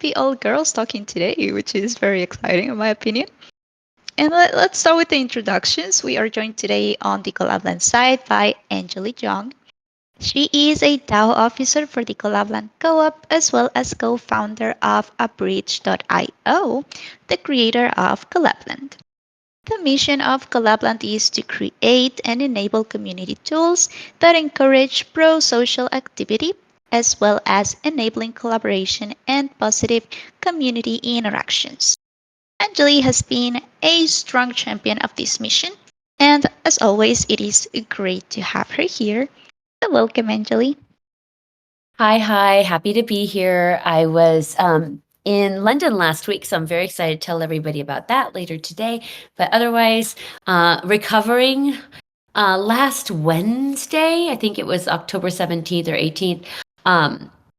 be all girls talking today, which is very exciting in my opinion. And let's start with the introductions. We are joined today on the Collab.Land side by Angeli Jong. She is a DAO officer for the Collab.Land Co-op as well as co-founder of Abridge.io, the creator of Collab.Land. The mission of Collab.Land is to create and enable community tools that encourage pro-social activity as well as enabling collaboration and positive community interactions. Anjali has been a strong champion of this mission, and as always, it is great to have her here. So welcome, Anjali. Hi. Happy to be here. I was in London last week, so I'm very excited to tell everybody about that later today. But otherwise, recovering last Wednesday, I think it was October 17th or 18th,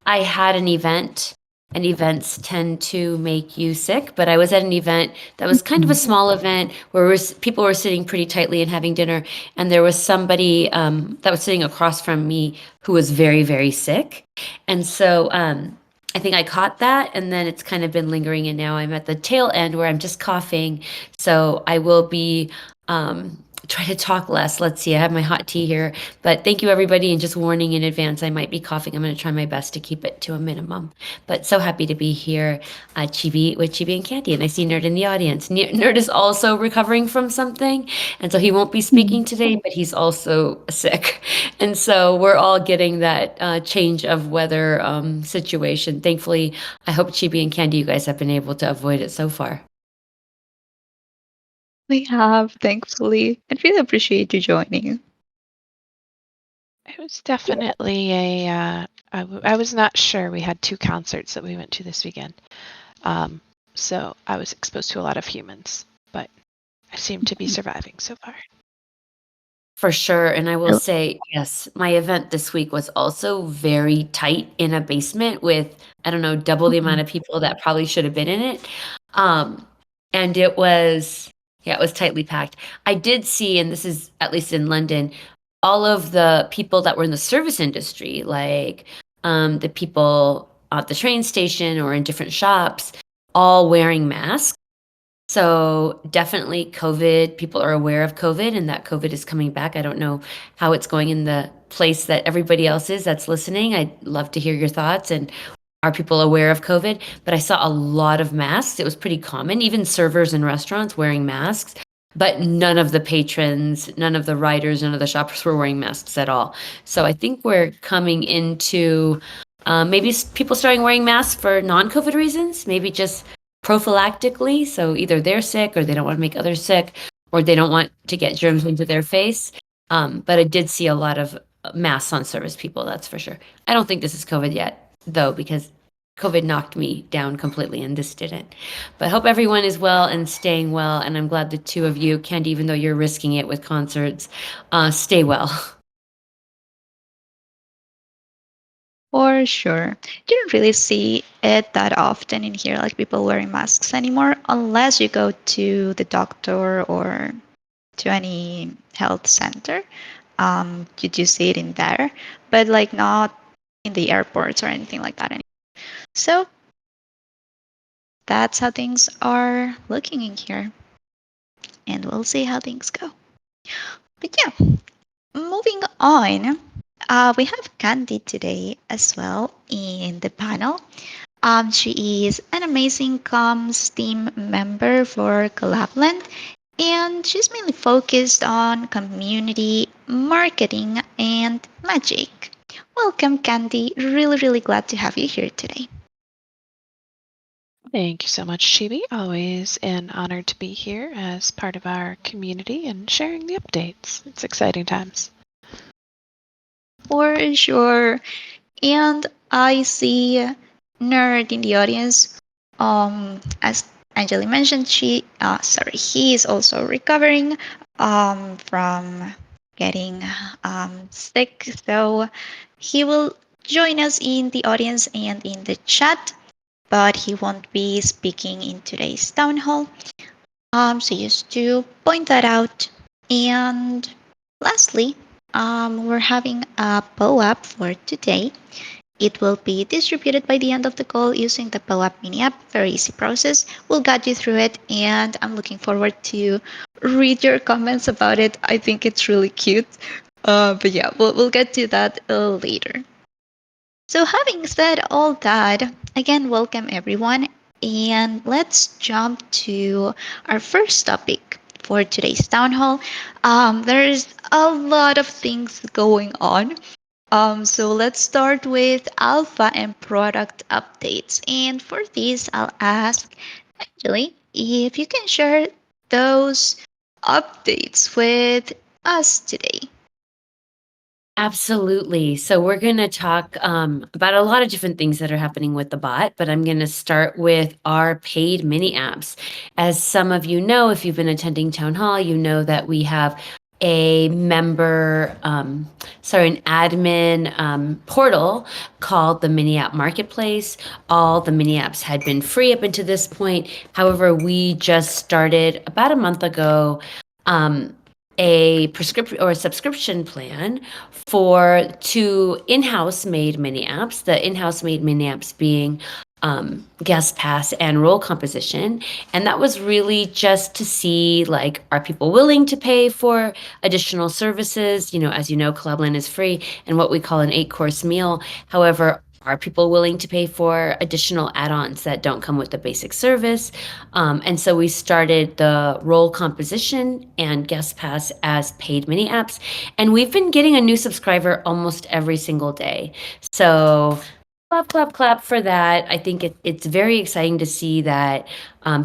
I had an event. And events tend to make you sick, but I was at an event that was kind of a small event where people were sitting pretty tightly and having dinner, and there was somebody that was sitting across from me who was very, very sick. And so I think I caught that, and then it's kind of been lingering, and now I'm at the tail end where I'm just coughing. So I will be try to talk less. Let's see, I have my hot tea here, but thank you everybody, and just warning in advance, I might be coughing. I'm going to try my best to keep it to a minimum, but so happy to be here with Chibi and Candy, and I see Nerd in the audience. Nerd is also recovering from something, and so he won't be speaking today, but he's also sick, and so we're all getting that change of weather situation. Thankfully, I hope Chibi and Candy, you guys have been able to avoid it so far. We have, thankfully, and really appreciate you joining. It was definitely I was not sure. We had 2 concerts that we went to this weekend. So I was exposed to a lot of humans, but I seem to be surviving so far. For sure. And I will say, yes, my event this week was also very tight in a basement with, I don't know, double the amount of people that probably should have been in it. And it was tightly packed. I did see, and this is at least in London, all of the people that were in the service industry, like the people at the train station or in different shops, all wearing masks. So definitely COVID, people are aware of COVID and that COVID is coming back. I don't know how it's going in the place that everybody else is that's listening. I'd love to hear your thoughts, and are people aware of COVID? But I saw a lot of masks. It was pretty common, even servers in restaurants wearing masks, but none of the patrons, none of the riders, none of the shoppers were wearing masks at all. So I think we're coming into maybe people starting wearing masks for non-COVID reasons, maybe just prophylactically. So either they're sick or they don't want to make others sick, or they don't want to get germs into their face. But I did see a lot of masks on service people, that's for sure. I don't think this is COVID yet, though, because COVID knocked me down completely and this didn't. But I hope everyone is well and staying well. And I'm glad the two of you, Candy, even though you're risking it with concerts, stay well. For sure. You don't really see it that often in here, like people wearing masks anymore, unless you go to the doctor or to any health center. You do see it in there, but like not in the airports or anything like that anymore. So that's how things are looking in here. And we'll see how things go. But yeah, moving on, we have Candy today as well in the panel. She is an amazing comms team member for Collab.Land, and she's mainly focused on community marketing and magic. Welcome, Candy. Really, really glad to have you here today. Thank you so much, Chibi. Always an honor to be here as part of our community and sharing the updates. It's exciting times. For sure. And I see Nerd in the audience. As Angeli mentioned, he is also recovering from getting sick. So he will join us in the audience and in the chat, but he won't be speaking in today's town hall. So just to point that out. And lastly, we're having a POAP for today. It will be distributed by the end of the call using the Collab Miniapp. Very easy process. We'll guide you through it, and I'm looking forward to read your comments about it. I think it's really cute. But yeah, we'll get to that later. So, having said all that, again, welcome everyone, and let's jump to our first topic for today's town hall. There's a lot of things going on. So let's start with alpha and product updates. And for this, I'll ask Angeli if you can share those updates with us today. Absolutely. So we're going to talk about a lot of different things that are happening with the bot, but I'm going to start with our paid mini apps. As some of you know, if you've been attending Town Hall, you know that we have a member, an admin portal called the Miniapp Marketplace. All the mini apps had been free up until this point. However, we just started about a month ago a prescription or a subscription plan for two in-house made mini apps. The in-house made mini apps being guest pass and role composition. And that was really just to see, like, are people willing to pay for additional services? As you know, Collab.Land is free and what we call an 8-course meal. However, are people willing to pay for additional add-ons that don't come with the basic service? And so we started the role composition and guest pass as paid mini apps. And we've been getting a new subscriber almost every single day. So clap, clap, clap for that. I think it's very exciting to see that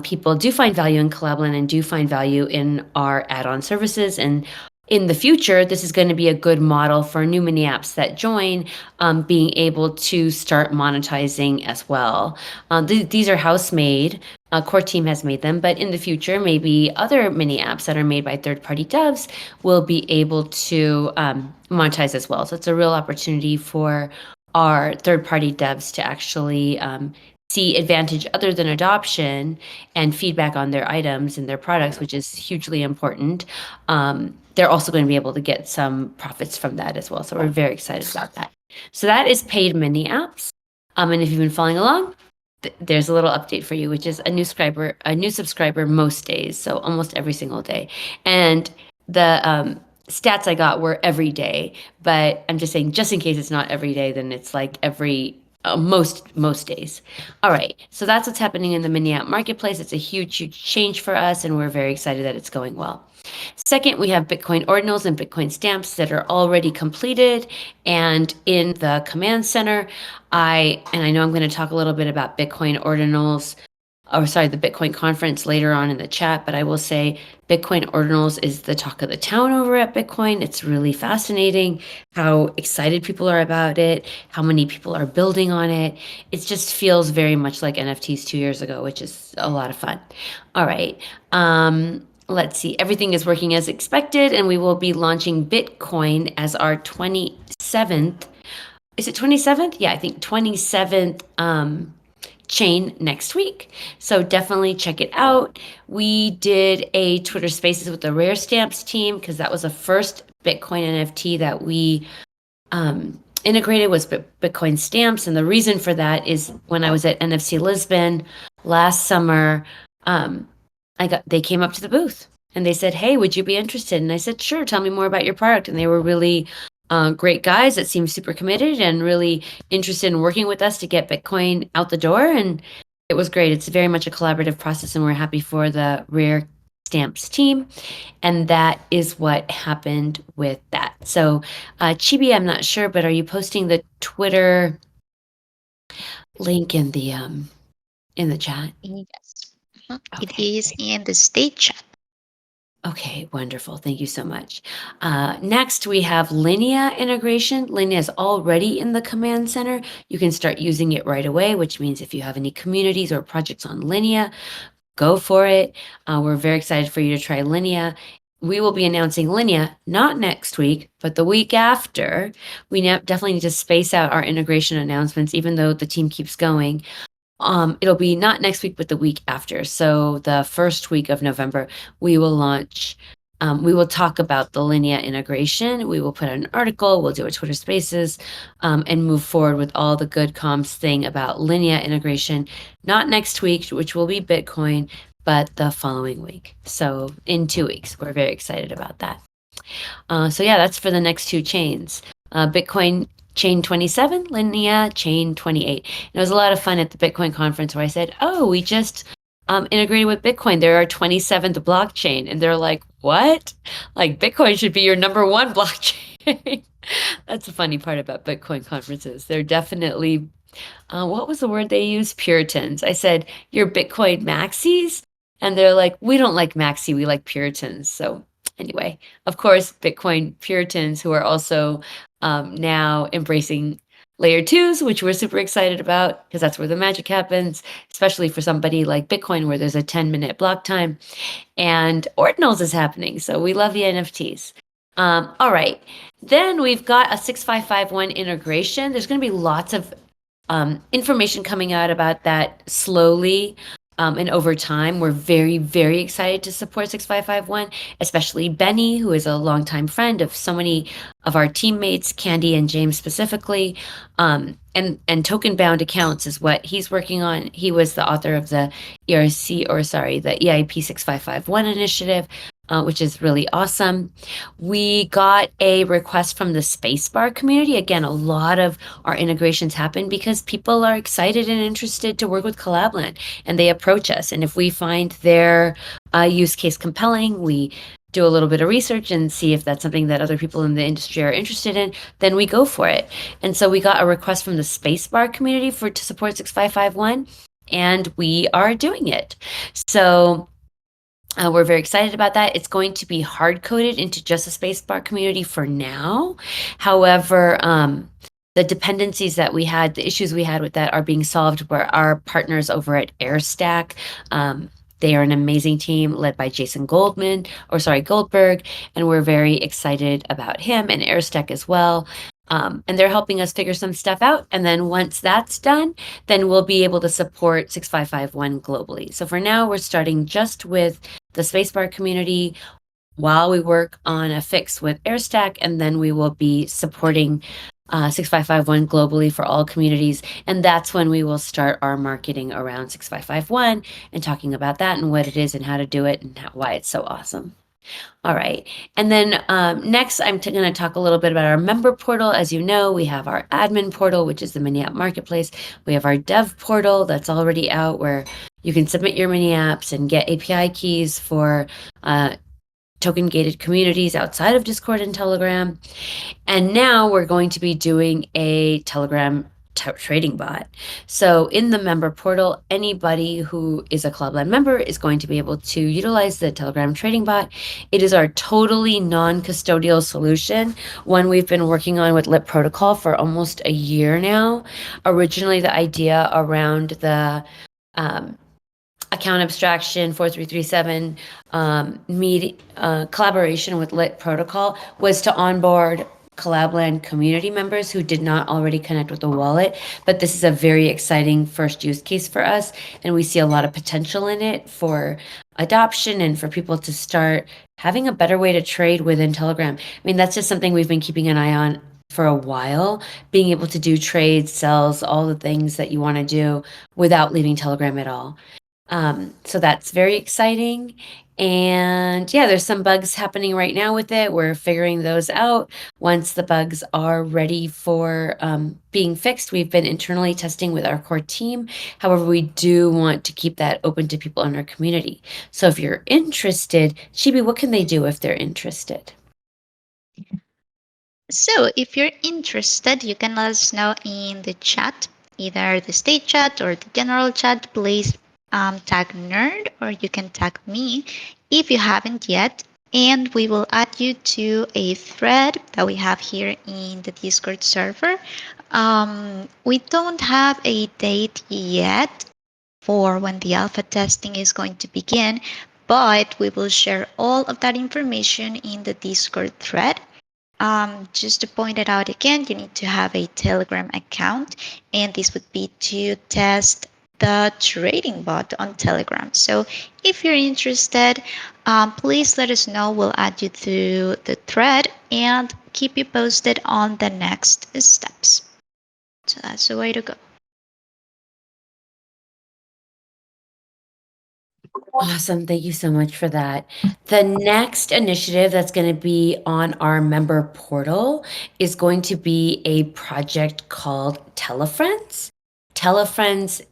people do find value in Collab.Land and do find value in our add-on services. And in the future, this is going to be a good model for new mini apps that join, being able to start monetizing as well. These are house-made. Core team has made them, but in the future, maybe other mini apps that are made by third-party devs will be able to monetize as well. So it's a real opportunity for our third-party devs to actually see advantage other than adoption and feedback on their items and their products, which is hugely important. They're also going to be able to get some profits from that as well. So we're very excited about that. So that is paid mini apps. And if you've been following along, there's a little update for you, which is a new subscriber most days, so almost every single day. And the stats I got were every day, but I'm just saying, just in case it's not every day, then it's like every most days. All right, so that's what's happening in the Miniapp marketplace. It's a huge change for us, and we're very excited that it's going well. Second, we have Bitcoin Ordinals and Bitcoin stamps that are already completed and in the command center. I know I'm going to talk a little bit about Bitcoin Ordinals, the Bitcoin conference later on in the chat, but I will say Bitcoin Ordinals is the talk of the town over at Bitcoin. It's really fascinating how excited people are about it, how many people are building on it. It just feels very much like NFTs 2 years ago, which is a lot of fun. All right. Let's see. Everything is working as expected, and we will be launching Bitcoin as our 27th. Is it 27th? Yeah, I think 27th chain next week. So definitely check it out. We did a Twitter Spaces with the Rare Stamps team because that was the first Bitcoin NFT that we integrated was Bitcoin stamps. And the reason for that is when I was at NFC Lisbon last summer, they came up to the booth and they said, "Hey, would you be interested?" And I said, "Sure, tell me more about your product." And they were really great guys that seemed super committed and really interested in working with us to get Bitcoin out the door. And it was great. It's very much a collaborative process, and we're happy for the Rare Stamps team. And that is what happened with that. So Chibi, I'm not sure, but are you posting the Twitter link in the chat? Yes. Okay, It is in the state chat. Okay, wonderful. Thank you so much. Next, we have LINEA integration. LINEA is already in the command center. You can start using it right away, which means if you have any communities or projects on LINEA, go for it. We're very excited for you to try LINEA. We will be announcing LINEA not next week, but the week after. We definitely need to space out our integration announcements, even though the team keeps going. It'll be not next week, but the week after. So the first week of November, we will launch we will talk about the LINEA integration. We will put out an article, we'll do a Twitter Spaces, and move forward with all the good comms thing about LINEA integration, not next week, which will be Bitcoin, but the following week. So in 2 weeks, we're very excited about that. So yeah, that's for the next 2 chains. Bitcoin chain 27, LINEA chain 28. And it was a lot of fun at the Bitcoin conference where I said, oh, we just integrated with Bitcoin. They're our 27th blockchain. And they're like, what? Like Bitcoin should be your number 1 blockchain. That's the funny part about Bitcoin conferences. They're definitely, what was the word they used? Puritans. I said, you're Bitcoin maxis? And they're like, we don't like maxi, we like Puritans. So anyway, of course, Bitcoin Puritans who are also now embracing layer 2s, which we're super excited about because that's where the magic happens, especially for somebody like Bitcoin where there's a 10-minute block time. And Ordinals is happening, so we love the NFTs. All right, then we've got a 6551 integration. There's going to be lots of information coming out about that slowly and over time. We're very, very excited to support 6551, especially Benny, who is a longtime friend of so many of our teammates, Candy and James specifically. And token bound accounts is what he's working on. He was the author of the the EIP 6551 initiative, which is really awesome. We got a request from the Spacebar community. Again, a lot of our integrations happen because people are excited and interested to work with Collab.Land, and they approach us. And if we find their use case compelling, we do a little bit of research and see if that's something that other people in the industry are interested in, then we go for it. And so we got a request from the Spacebar community to support 6551, and we are doing it. So we're very excited about that. It's going to be hard-coded into just the Spacebar community for now. However, the dependencies that we had, the issues we had with that are being solved by our partners over at Airstack. They are an amazing team led by Jason Goldberg, and we're very excited about him and Airstack as well. And they're helping us figure some stuff out. And then once that's done, then we'll be able to support 6551 globally. So for now, we're starting just with the Spacebar community while we work on a fix with Airstack, and then we will be supporting 6551 globally for all communities. And that's when we will start our marketing around 6551 and talking about that and what it is and how to do it and why it's so awesome. All right. And then next, I'm going to talk a little bit about our member portal. As you know, we have our admin portal, which is the Miniapp marketplace. We have our dev portal that's already out where you can submit your Miniapps and get API keys for token gated communities outside of Discord and Telegram. And now we're going to be doing a Telegram trading bot. So in the member portal, anybody who is a Collab.Land member is going to be able to utilize the Telegram trading bot. It is our totally non-custodial solution, one we've been working on with Lit Protocol for almost a year now. Originally, the idea around the account abstraction 4337 collaboration with Lit Protocol was to onboard Collab.Land community members who did not already connect with the wallet. But this is a very exciting first use case for us, and we see a lot of potential in it for adoption and for people to start having a better way to trade within Telegram. I mean, that's just something we've been keeping an eye on for a while, being able to do trades, sells, all the things that you want to do without leaving Telegram at all. So that's very exciting. And yeah, there's some bugs happening right now with it. We're figuring those out. Once the bugs are ready for being fixed, we've been internally testing with our core team. However, we do want to keep that open to people in our community. So if you're interested, Chibi, what can they do if they're interested? So if you're interested, you can let us know in the chat, either the state chat or the general chat. Please tag nerd, or you can tag me if you haven't yet, and we will add you to a thread that we have here in the Discord server. We don't have a date yet for when the alpha testing is going to begin, but we will share all of that information in the Discord thread. Just to point it out again, you need to have a Telegram account, and this would be to test the trading bot on Telegram. So if you're interested, please let us know. We'll add you to the thread and keep you posted on the next steps. So that's the way to go. Awesome. Thank you so much for that. The next initiative that's going to be on our member portal is going to be a project called Telefrens. Telefrens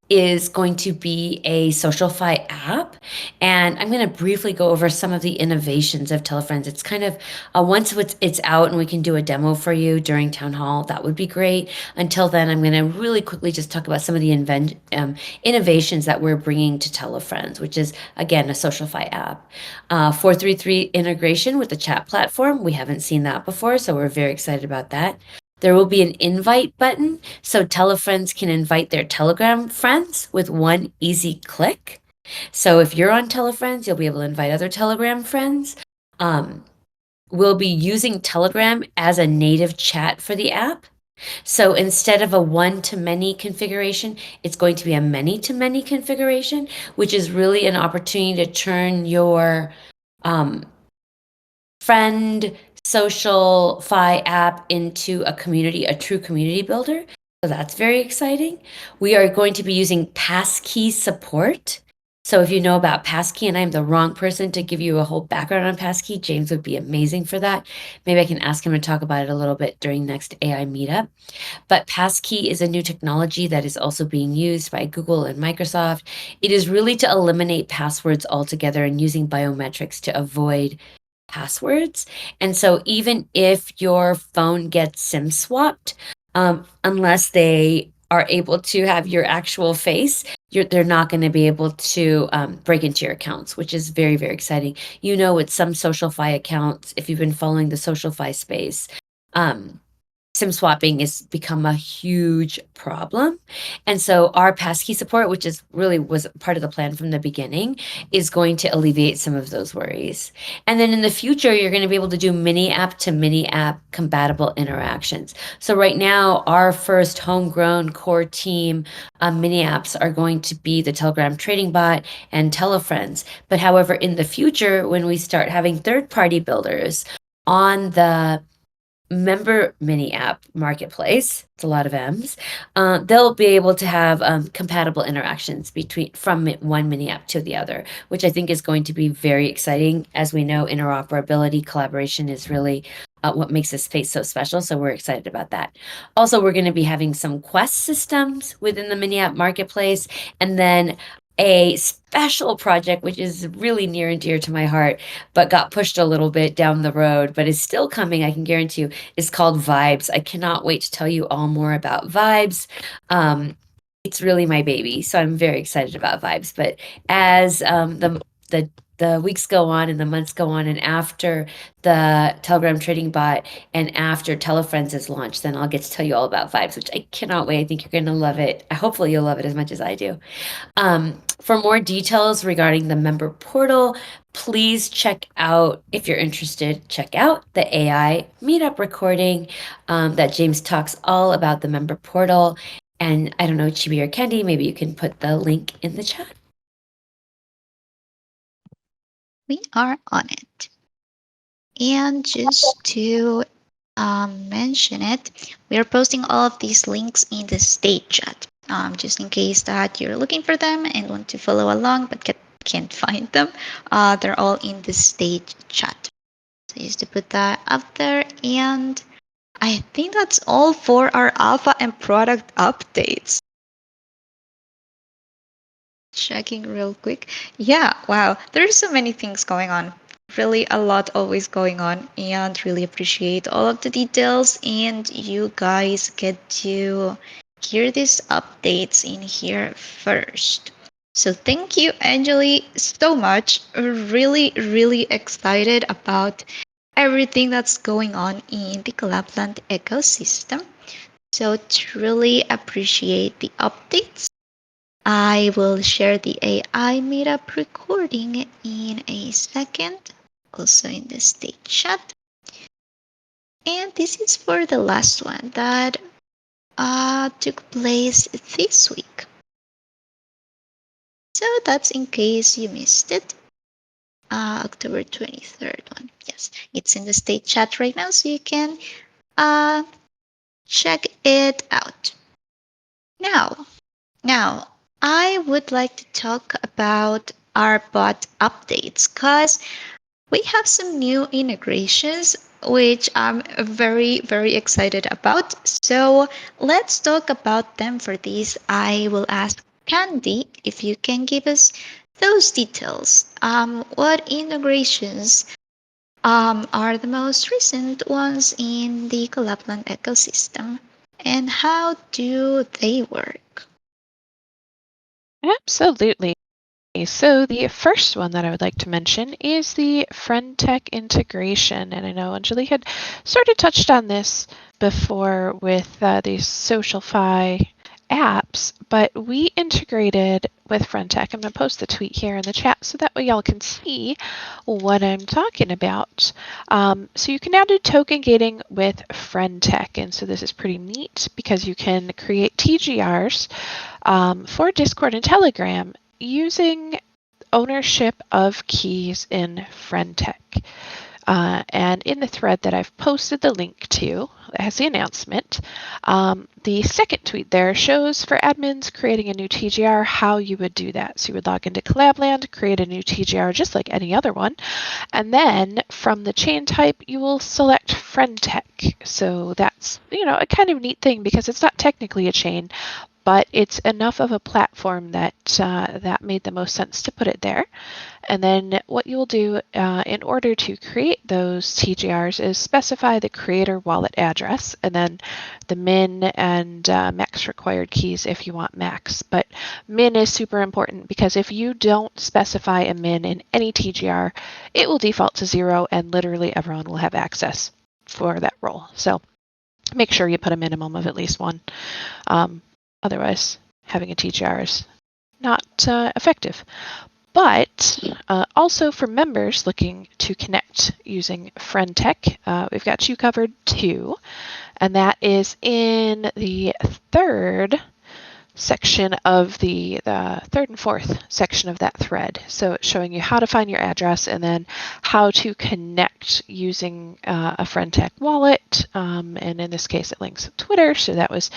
is going to be a SocialFi app. And I'm going to briefly go over some of the innovations of Telefrens. It's kind of once it's out and we can do a demo for you during town hall, that would be great. Until then, I'm going to really quickly just talk about some of the innovations that we're bringing to Telefrens, which is, again, a SocialFi app. 433 integration with the chat platform. We haven't seen that before, so we're very excited about that. There will be an invite button, so Telefrens can invite their Telegram friends with one easy click. So if you're on Telefrens, you'll be able to invite other Telegram friends. We'll be using Telegram as a native chat for the app. So instead of a one-to-many configuration, it's going to be a many-to-many configuration, which is really an opportunity to turn your friend SocialFi app into a community, a true community builder. So that's very exciting. We are going to be using passkey support. So if you know about passkey, and I'm the wrong person to give you a whole background on passkey, James would be amazing for that. Maybe I can ask him to talk about it a little bit during next AI meetup. But passkey is a new technology that is also being used by Google and Microsoft. It is really to eliminate passwords altogether and using biometrics to avoid passwords. And so even if your phone gets SIM swapped, unless they are able to have your actual face, they're not going to be able to break into your accounts, which is very, very exciting. You know, with some SocialFi accounts, if you've been following the SocialFi space, SIM swapping has become a huge problem. And so our passkey support, which is really was part of the plan from the beginning, is going to alleviate some of those worries. And then in the future, you're going to be able to do Miniapp to Miniapp compatible interactions. So right now, our first homegrown core team Miniapps are going to be the Telegram trading bot and Telefrens. But however, in the future, when we start having third-party builders on the member Miniapp marketplace, it's a lot of M's, they'll be able to have compatible interactions from one Miniapp to the other, which I think is going to be very exciting. As we know, interoperability, collaboration is really what makes this space so special. So we're excited about that. Also, we're going to be having some quest systems within the Miniapp marketplace, and then a special project, which is really near and dear to my heart, but got pushed a little bit down the road, but is still coming, I can guarantee you, is called Vibes. I cannot wait to tell you all more about Vibes. It's really my baby, so I'm very excited about Vibes. But as the weeks go on and the months go on, and after the Telegram trading bot and after Telefrens is launched, then I'll get to tell you all about Vibes, which I cannot wait. I think you're going to love it. Hopefully you'll love it as much as I do. For more details regarding the member portal, please check out, if you're interested, check out the AI meetup recording that James talks all about the member portal. And I don't know, Chibi or Candy, maybe you can put the link in the chat. We are on it. And just to mention it, we are posting all of these links in the state chat, just in case that you're looking for them and want to follow along but can't find them. They're all in the state chat. So just to put that up there, and I think that's all for our alpha and product updates. Checking real quick. Yeah, wow. There's so many things going on. Really a lot always going on, and really appreciate all of the details, and you guys get to hear these updates in here first. So thank you, Angeli, so much. Really, really excited about everything that's going on in the Collab.Land ecosystem. So truly appreciate the updates. I will share the AI meetup recording in a second, also in the state chat. And this is for the last one that took place this week. So that's in case you missed it. October 23rd one. Yes, it's in the state chat right now, so you can check it out. Now, I would like to talk about our bot updates because we have some new integrations which I'm very, very excited about. So let's talk about them. For this, I will ask Candy if you can give us those details. What integrations are the most recent ones in the Collab.Land ecosystem, and how do they work? Absolutely. So the first one that I would like to mention is the FriendTech integration. And I know Anjali had sort of touched on this before with these SocialFi apps, but we integrated with FriendTech. I'm going to post the tweet here in the chat so that way y'all can see what I'm talking about. So you can now do token gating with FriendTech. And so this is pretty neat because you can create TGRs for Discord and Telegram using ownership of keys in FriendTech. And in the thread that I've posted the link to, that has the announcement, the second tweet there shows for admins creating a new TGR how you would do that. So you would log into Collab.Land, create a new TGR just like any other one, and then from the chain type, you will select FriendTech. So that's, a kind of neat thing because it's not technically a chain, but it's enough of a platform that that made the most sense to put it there. And then what you'll do in order to create those TGRs is specify the creator wallet address and then the min and max required keys if you want max. But min is super important because if you don't specify a min in any TGR, it will default to 0 and literally everyone will have access for that role. So make sure you put a minimum of at least 1. Otherwise, having a TGR is not effective. But also for members looking to connect using FriendTech, we've got you covered too. And that is in the third section of the third and fourth section of that thread. So it's showing you how to find your address and then how to connect using a FriendTech wallet. And in this case, it links to Twitter. So that was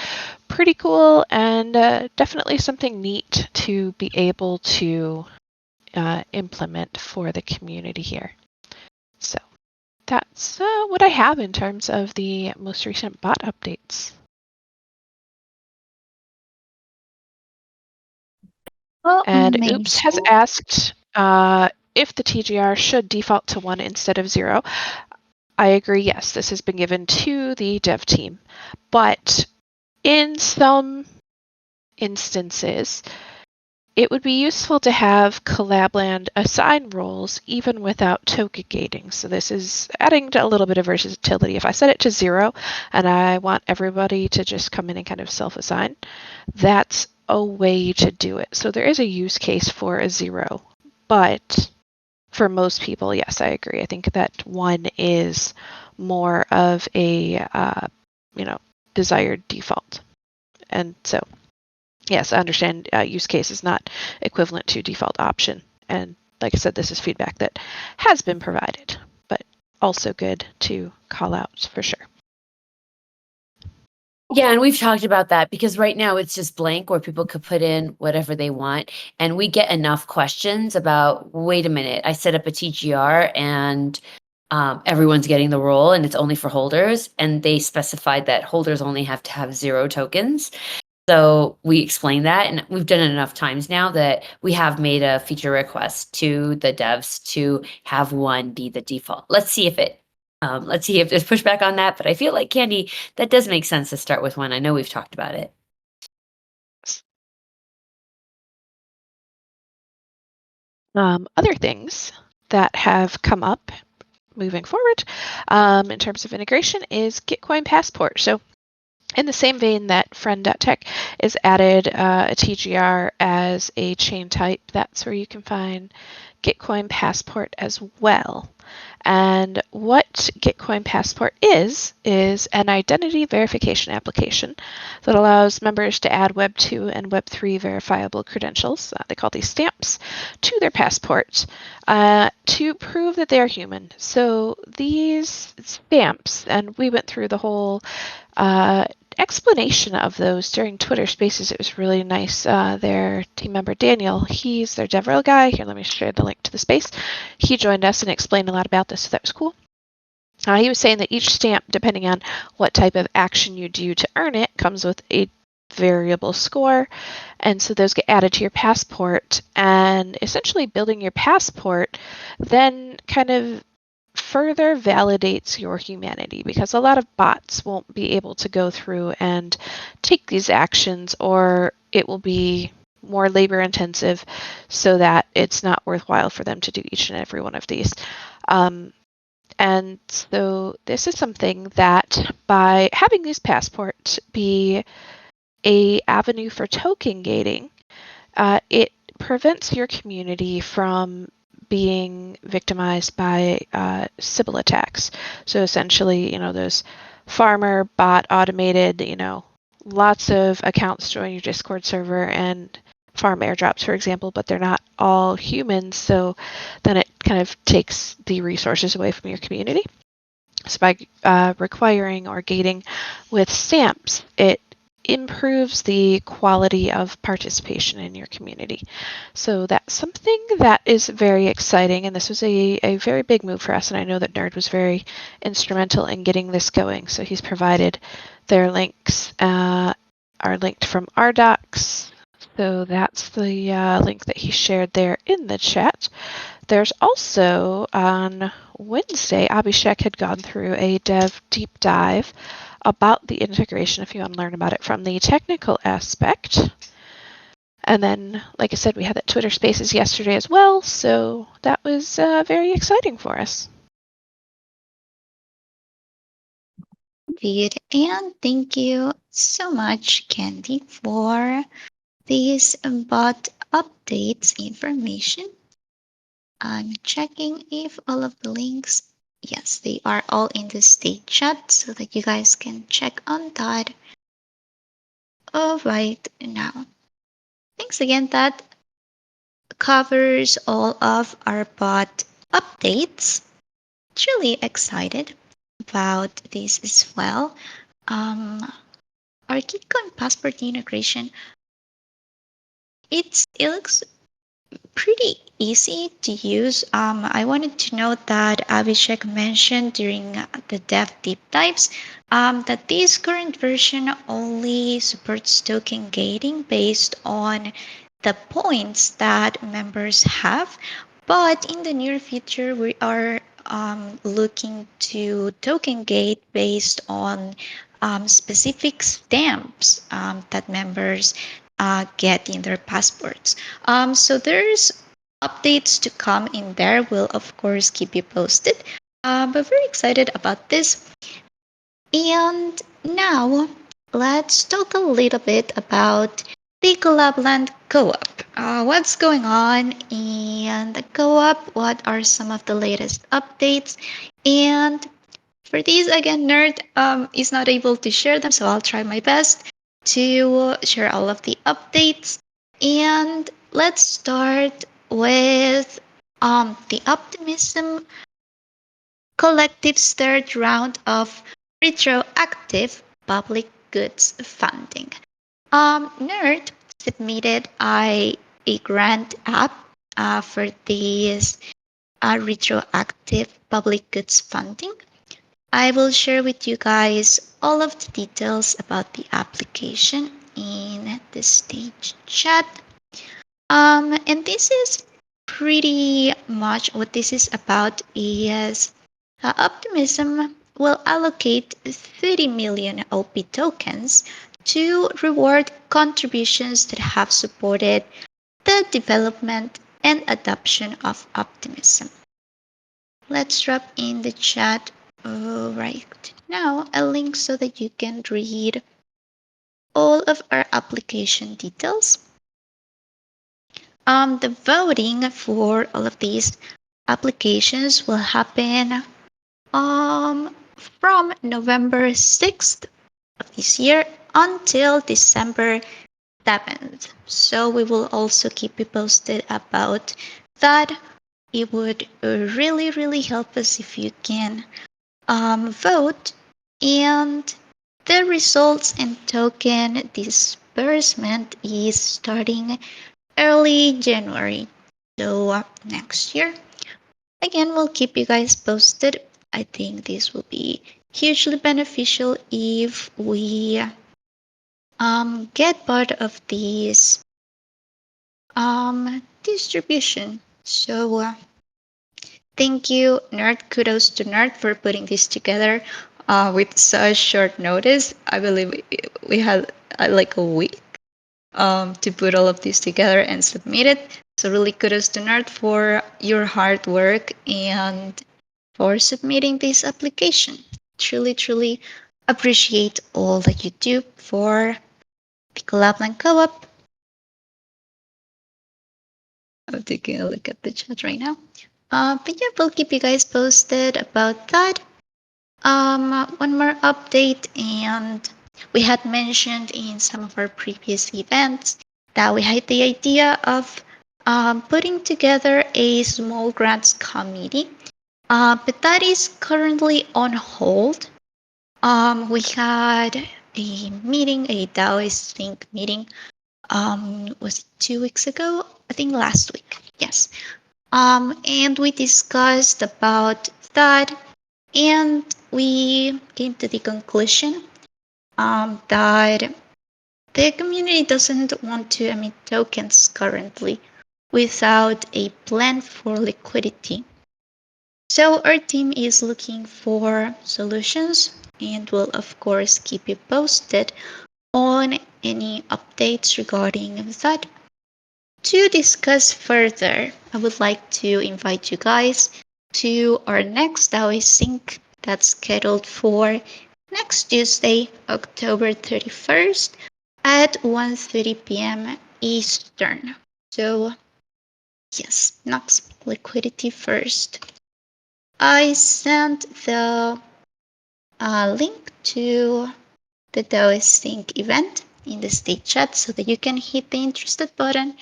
pretty cool and definitely something neat to be able to implement for the community here. So that's what I have in terms of the most recent bot updates. Oh, And amazing. Oops has asked if the TGR should default to 1 instead of 0. I agree, yes, this has been given to the dev team. But in some instances, it would be useful to have Collab.Land assign roles even without token gating. So this is adding a little bit of versatility. If I set it to 0 and I want everybody to just come in and kind of self-assign, that's a way to do it. So there is a use case for a 0, but for most people, yes, I agree. I think that 1 is more of a desired default. And so yes, I understand use case is not equivalent to default option. And like I said, this is feedback that has been provided, but also good to call out for sure. Yeah, and we've talked about that because right now it's just blank where people could put in whatever they want. And we get enough questions about, wait a minute, I set up a TGR and everyone's getting the role and it's only for holders. And they specified that holders only have to have 0 tokens. So we explained that, and we've done it enough times now that we have made a feature request to the devs to have 1 be the default. Let's see if there's pushback on that. But I feel like, Candy, that does make sense to start with 1. I know we've talked about it. Other things that have come up moving forward in terms of integration is Gitcoin Passport. So in the same vein that friend.tech is added a TGR as a chain type, that's where you can find Gitcoin Passport as well. And what Gitcoin Passport is an identity verification application that allows members to add Web 2 and Web 3 verifiable credentials, they call these stamps, to their passport to prove that they are human. So these stamps, and we went through the whole explanation of those during Twitter Spaces. It was really nice. Their team member Daniel, he's their DevRel guy. Here, let me share the link to the space. He joined us and explained a lot about this, so that was cool. He was saying that each stamp, depending on what type of action you do to earn it, comes with a variable score, and so those get added to your passport. And essentially, building your passport then kind of further validates your humanity, because a lot of bots won't be able to go through and take these actions, or it will be more labor intensive so that it's not worthwhile for them to do each and every one of these. And so this is something that, by having these passports be a avenue for token gating, it prevents your community from being victimized by Sybil attacks. So essentially, those farmer bot automated, lots of accounts join your Discord server and farm airdrops, for example, but they're not all humans. So then it kind of takes the resources away from your community. So by requiring or gating with stamps, it improves the quality of participation in your community. So that's something that is very exciting, and this was a very big move for us, and I know that Nerd was very instrumental in getting this going. So he's provided their links, are linked from our docs. So that's the link that he shared there in the chat. There's also, on Wednesday, Abhishek had gone through a dev deep dive about the integration, if you want to learn about it from the technical aspect. And then, like I said, we had that Twitter Spaces yesterday as well, so that was very exciting for us. Good, and thank you so much, Candy, for this bot updates information. I'm checking if all of the links, yes, they are all in the state chat so that you guys can check on that right now. Thanks again. That covers all of our bot updates. Truly excited about this as well. Our Gitcoin passport integration, it looks pretty easy to use. I wanted to note that Abhishek mentioned during the dev deep dives that this current version only supports token gating based on the points that members have. But in the near future, we are looking to token gate based on specific stamps that members get in their passports. So there's updates to come in there. We'll of course keep you posted. But very excited about this. And now let's talk a little bit about the Collab.Land co-op. What's going on in the co-op? What are some of the latest updates? And for these, again, Nerd is not able to share them, so I'll try my best to share all of the updates. And let's start with the Optimism Collective's third round of retroactive public goods funding. Nerd submitted a grant app for this retroactive public goods funding. I will share with you guys all of the details about the application in the stage chat. And this is pretty much what this is about is Optimism will allocate 30 million OP tokens to reward contributions that have supported the development and adoption of Optimism. Let's drop in the chat right now a link so that you can read all of our application details. The voting for all of these applications will happen from November 6th of this year until December 7th. So we will also keep you posted about that. It would really, really help us if you can vote, and the results and token disbursement is starting early January. So next year, again, we'll keep you guys posted. I think this will be hugely beneficial if we get part of this distribution. So thank you, Nerd. Kudos to Nerd for putting this together with such short notice. I believe we had like a week to put all of this together and submit it. So really kudos to Nerd for your hard work and for submitting this application. Truly, truly appreciate all that you do for the Collab.Land Co-op. I'm taking a look at the chat right now. But yeah, we'll keep you guys posted about that. One more update, and we had mentioned in some of our previous events that we had the idea of putting together a small grants committee, but that is currently on hold. We had a meeting, a Taoist Think meeting. Was it 2 weeks ago? I think last week. Yes. And we discussed about that, and we came to the conclusion that the community doesn't want to emit tokens currently without a plan for liquidity. So our team is looking for solutions and will of course keep you posted on any updates regarding that. To discuss further, I would like to invite you guys to our next DAO Sync that's scheduled for next Tuesday, October 31st at 1:30 p.m. Eastern. So, yes, Nox liquidity first. I sent the link to the DAO Sync event in the state chat so that you can hit the interested button.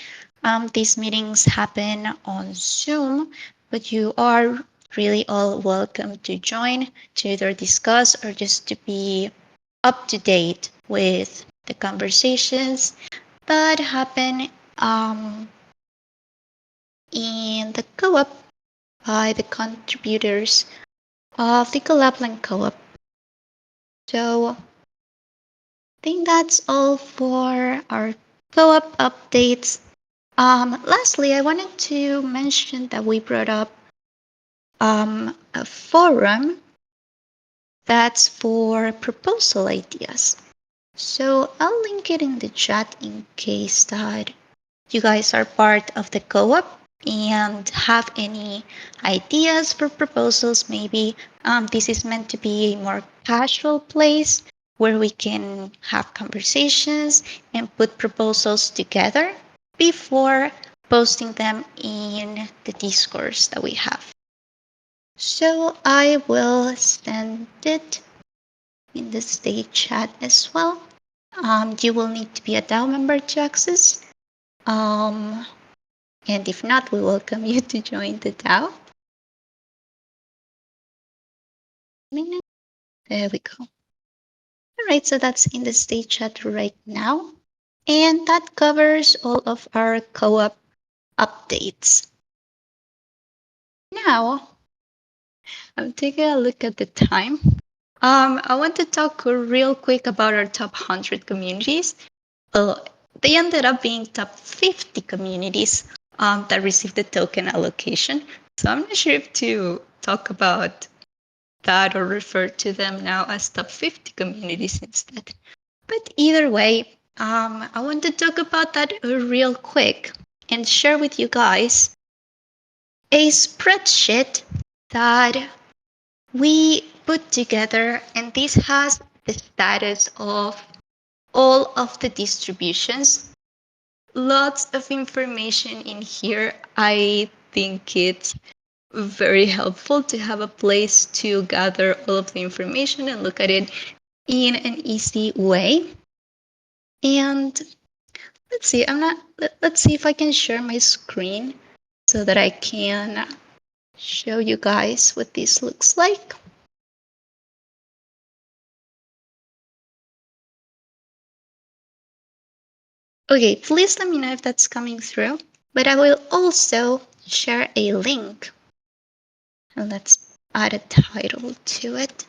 These meetings happen on Zoom, but you are really all welcome to join to either discuss or just to be up to date with the conversations that happen in the co-op by the contributors of the Collab.Land co-op. So I think that's all for our co-op updates. Lastly, I wanted to mention that we brought up a forum that's for proposal ideas. So I'll link it in the chat in case that you guys are part of the co-op and have any ideas for proposals. Maybe this is meant to be a more casual place where we can have conversations and put proposals together before posting them in the discourse that we have. So I will send it in the state chat as well. You will need to be a DAO member to access. And if not, we welcome you to join the DAO. There we go. All right, so that's in the state chat right now. And that covers all of our co-op updates. Now, I'm taking a look at the time. I want to talk real quick about our top 100 communities. Well, they ended up being top 50 communities that received the token allocation. So I'm not sure if to talk about that or refer to them now as top 50 communities instead. But either way, I want to talk about that real quick and share with you guys a spreadsheet that we put together, and this has the status of all of the distributions lots of information in here. I think it's very helpful to have a place to gather all of the information and look at it in an easy way. And let's see, let's see if I can share my screen so that I can show you guys what this looks like. Okay, please let me know if that's coming through, but I will also share a link. And let's add a title to it.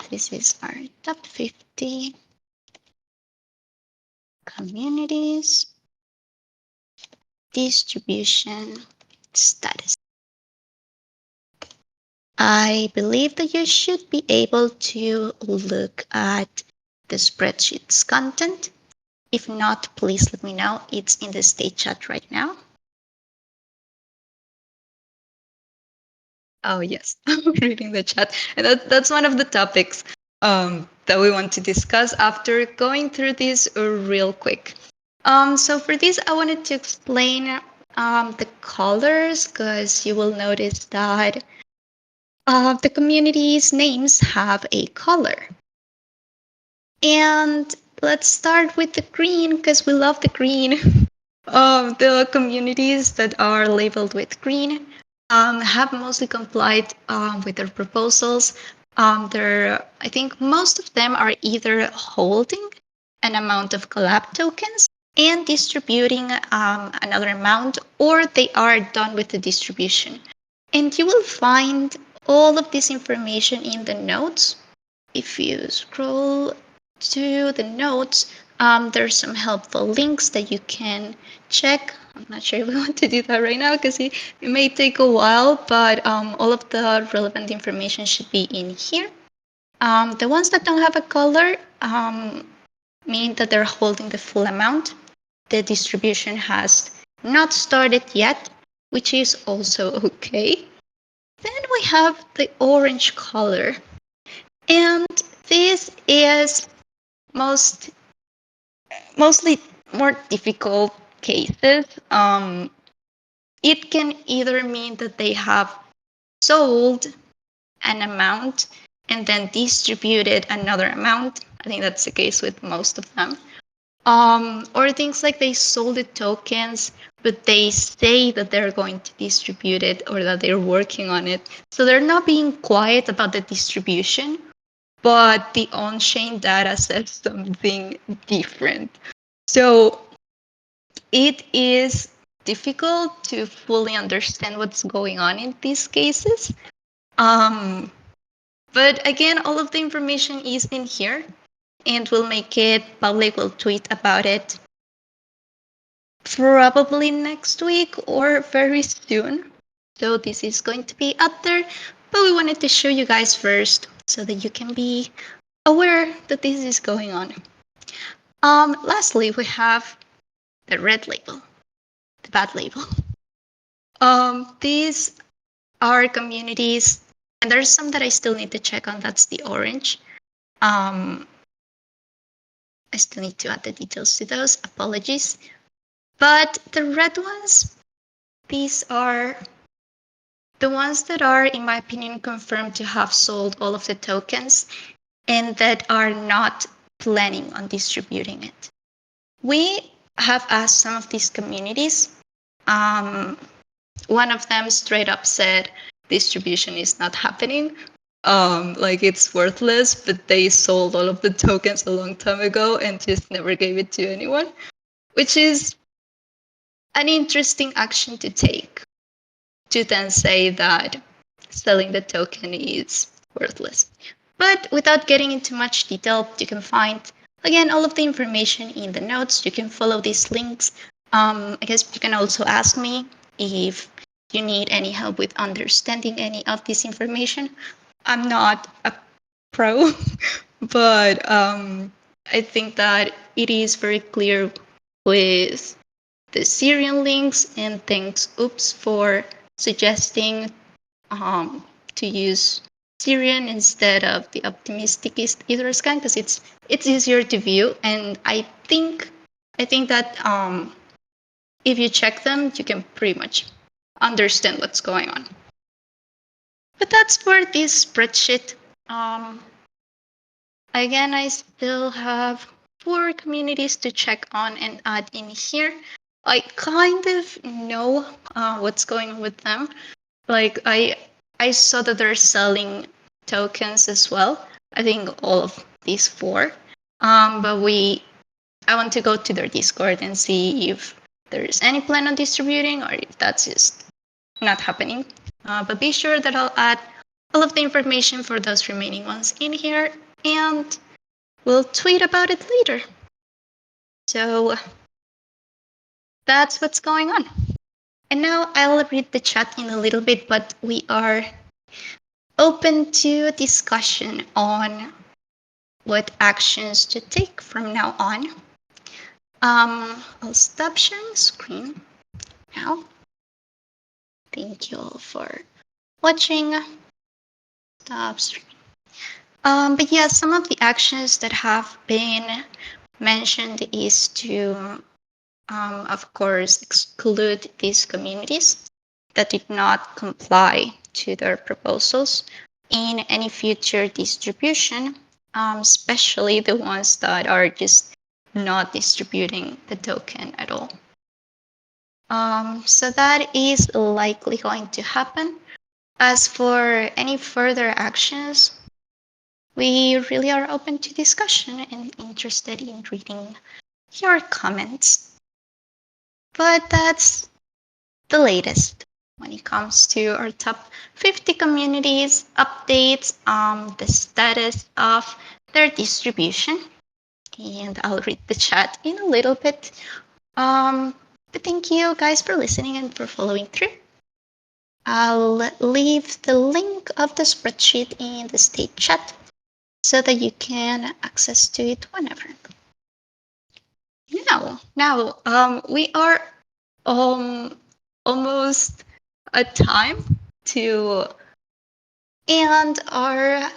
This is our top 50 communities distribution status. I believe that you should be able to look at the spreadsheet's content. If not, please let me know. It's in the state chat right now. Oh, yes, I'm reading the chat. And that's one of the topics that we want to discuss after going through this real quick. So for this, I wanted to explain the colors, because you will notice that the community's names have a color. And let's start with the green, because we love the green. The communities that are labeled with green have mostly complied with their proposals. I think most of them are either holding an amount of Collab tokens and distributing another amount, or they are done with the distribution. And you will find all of this information in the notes. If you scroll to the notes, there's some helpful links that you can check. I'm not sure if we want to do that right now because it may take a while, but all of the relevant information should be in here. The ones that don't have a color mean that they're holding the full amount. The distribution has not started yet, which is also okay. Then we have the orange color. And this is mostly more difficult cases. It can either mean that they have sold an amount and then distributed another amount. I think that's the case with most of them. Or things like they sold the tokens, but they say that they're going to distribute it or that they're working on it. So they're not being quiet about the distribution, but the on-chain data says something different. So it is difficult to fully understand what's going on in these cases. But again, all of the information is in here, and we'll make it public. We'll tweet about it probably next week or very soon. So this is going to be up there, but we wanted to show you guys first so that you can be aware that this is going on. Lastly, we have the red label, the bad label. These are communities, and there's some that I still need to check on. That's the orange. I still need to add the details to those. Apologies. But the red ones, these are the ones that are, in my opinion, confirmed to have sold all of the tokens and that are not planning on distributing it. We have asked some of these communities. One of them straight up said distribution is not happening. Like it's worthless, but they sold all of the tokens a long time ago and just never gave it to anyone, which is an interesting action to take, to then say that selling the token is worthless. But without getting into much detail, you can find, again, all of the information in the notes. You can follow these links. I guess you can also ask me if you need any help with understanding any of this information. I'm not a pro, but I think that it is very clear with the Syrian links, and thanks Oops for suggesting to use Syrian instead of the optimistic Etherscan, because it's easier to view, and I think I think that if you check them, you can pretty much understand what's going on. But that's for this spreadsheet. Again, I still have 4 communities to check on and add in here. I kind of know what's going on with them. Like I saw that they're selling tokens as well. I think all of these 4. But I want to go to their Discord and see if there's any plan on distributing or if that's just not happening. But be sure that I'll add all of the information for those remaining ones in here, and we'll tweet about it later. So that's what's going on. And now I'll read the chat in a little bit, but we are open to discussion on what actions to take from now on. I'll stop sharing screen now. Thank you all for watching. Stop streaming. But yeah, some of the actions that have been mentioned is to, of course, exclude these communities that did not comply to their proposals in any future distribution, especially the ones that are just not distributing the token at all. So that is likely going to happen. As for any further actions, we really are open to discussion and interested in reading your comments. But that's the latest when it comes to our top 50 communities updates, the status of their distribution. And I'll read the chat in a little bit. But thank you guys for listening and for following through. I'll leave the link of the spreadsheet in the state chat so that you can access to it whenever. Now, we are almost at time to end our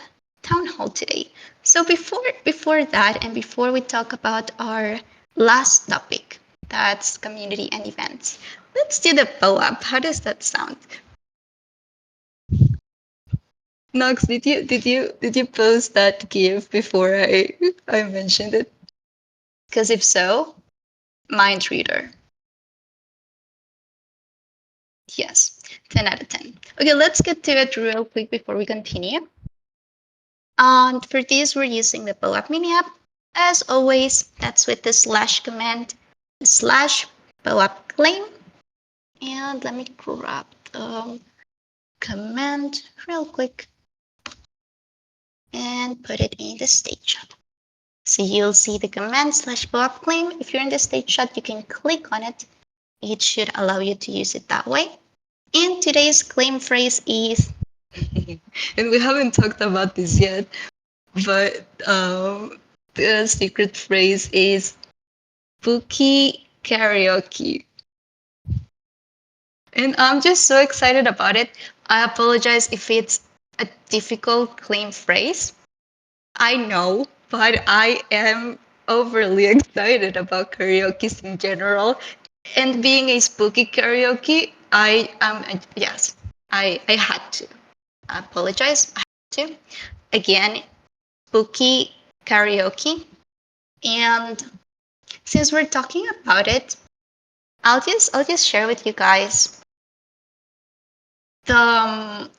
town hall today. So before that, and before we talk about our last topic, that's community and events, let's do the POAP. How does that sound? Nox, did you post that GIF before I mentioned it? Because if so, mind reader. Yes, 10 out of 10. Okay, let's get to it real quick before we continue. And for this, we're using the POAP Miniapp. As always, that's with the slash command, slash POAP claim. And let me grab the command real quick and put it in the state chat. So you'll see the command slash POAP claim. If you're in the state chat, you can click on it. It should allow you to use it that way. And today's claim phrase is, and we haven't talked about this yet, but the secret phrase is spooky karaoke. And I'm just so excited about it. I apologize if it's a difficult claim phrase. I know, but I am overly excited about karaoke in general. And being a spooky karaoke, I had to. I apologize. I had to. Again, spooky karaoke. And since we're talking about it, I'll just share with you guys the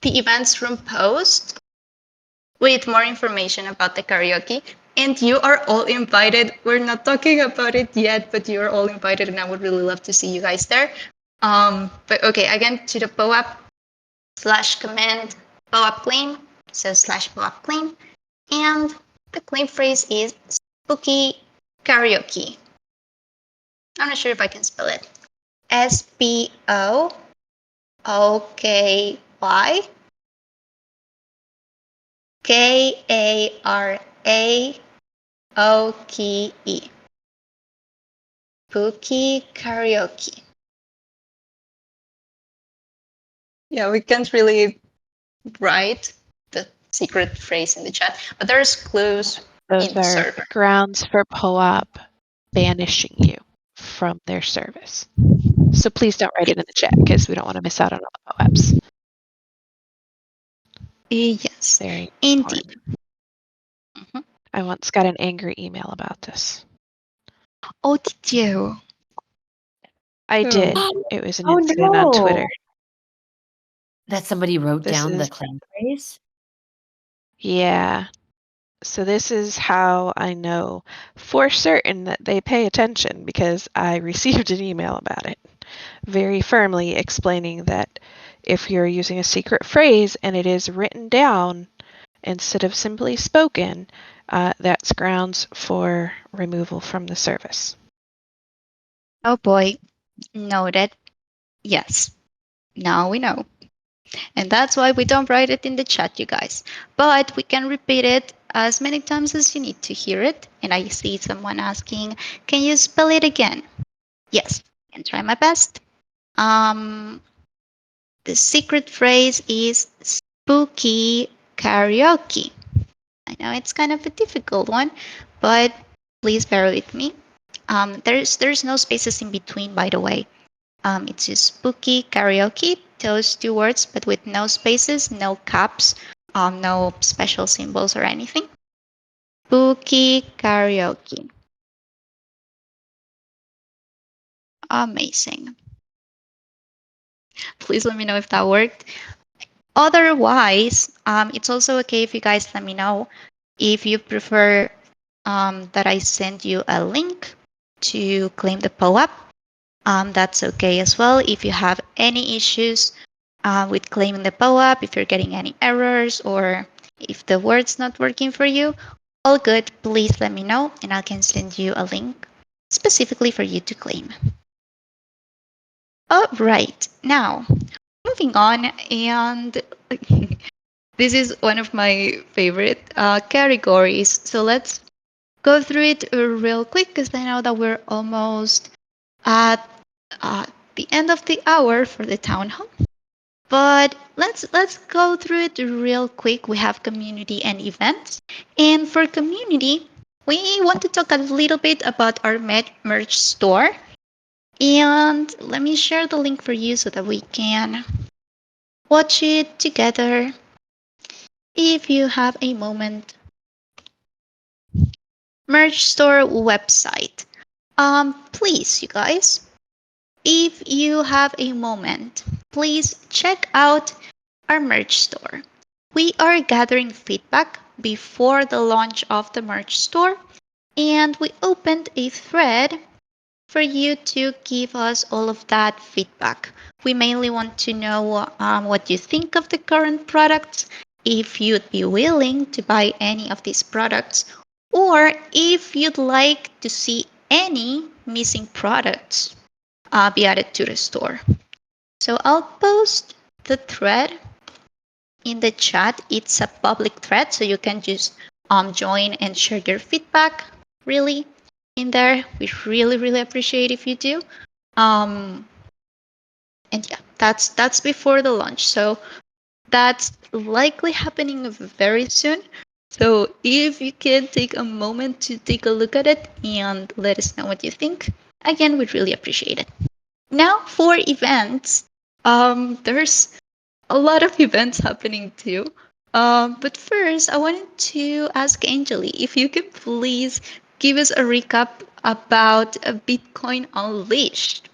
events room post with more information about the karaoke. And you are all invited. We're not talking about it yet, but you're all invited, and I would really love to see you guys there. But okay, again, to the POAP slash command POAP claim, so slash POAP claim. And the claim phrase is spooky karaoke. I'm not sure if I can spell it. SPOOKY KARAOKE. Spooky karaoke. Yeah, we can't really write the secret phrase in the chat, but there's clues Those in the are server. grounds for POAP banishing you from their service. So please don't write it in the chat because we don't want to miss out on all the webs. Yes, Very indeed. important. Mm-hmm. I once got an angry email about this. Oh, did you? I Oh. did. It was an Oh, incident on no. Twitter. That somebody wrote This down the is- claim phrase? Yeah. So this is how I know for certain that they pay attention, because I received an email about it, very firmly explaining that if you're using a secret phrase and it is written down instead of simply spoken, that's grounds for removal from the service. Oh boy, noted. Yes, now we know. And that's why we don't write it in the chat, you guys. But we can repeat it as many times as you need to hear it. And I see someone asking, can you spell it again? Yes, I can try my best. The secret phrase is spooky karaoke. I know it's kind of a difficult one, but please bear with me. There's no spaces in between, by the way. It's just spooky karaoke, those two words, but with no spaces, no caps, no special symbols or anything. Spooky karaoke. Amazing. Please let me know if that worked. Otherwise, it's also okay if you guys let me know if you prefer that I send you a link to claim the POAP. That's okay as well. If you have any issues with claiming the POAP, if you're getting any errors, or if the word's not working for you, all good. Please let me know and I can send you a link specifically for you to claim. All right, now moving on, and this is one of my favorite categories. So let's go through it real quick because I know that we're almost at the end of the hour for the town hall. But let's go through it real quick. We have community and events, and for community, we want to talk a little bit about our merch store. And let me share the link for you so that we can watch it together if you have a moment. Merch store website. Please, you guys, if you have a moment, please check out our merch store. We are gathering feedback before the launch of the merch store, and we opened a thread for you to give us all of that feedback. We mainly want to know what you think of the current products, if you'd be willing to buy any of these products, or if you'd like to see any missing products be added to the store. So I'll post the thread in the chat. It's a public thread, so you can just join and share your feedback really in there. We really appreciate if you do. And yeah, that's before the launch, so that's likely happening very soon. So if you can take a moment to take a look at it and let us know what you think, again, we'd really appreciate it. Now for events, there's a lot of events happening too. But first, I wanted to ask Angeli if you could please give us a recap about Bitcoin Unleashed.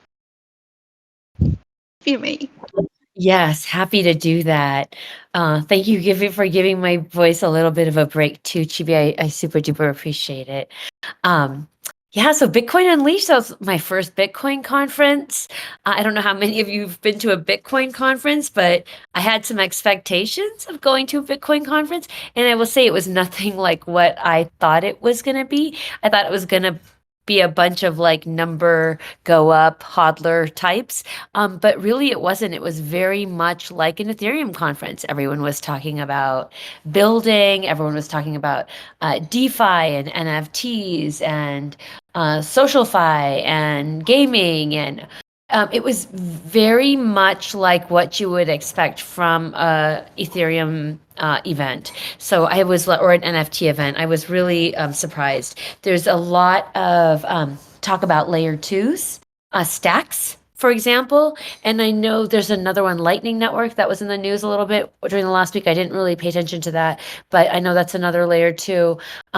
If you may. Yes, happy to do that. Thank you for giving my voice a little bit of a break too, Chibi. I super duper appreciate it. Yeah, so Bitcoin Unleashed, that was my first Bitcoin conference. I don't know how many of you have been to a Bitcoin conference, but I had some expectations of going to a Bitcoin conference, and I will say it was nothing like what I thought it was going to be. I thought it was going to be a bunch of like number go up hodler types, but really it wasn't. It was very much like an Ethereum conference. Everyone was talking about building, everyone was talking about DeFi and NFTs and SocialFi and gaming, and it was very much like what you would expect from a Ethereum event. So or an NFT event. I was really surprised. There's a lot of talk about layer twos, stacks, for example. And I know there's another one, Lightning Network, that was in the news a little bit during the last week. I didn't really pay attention to that, but I know that's another layer two.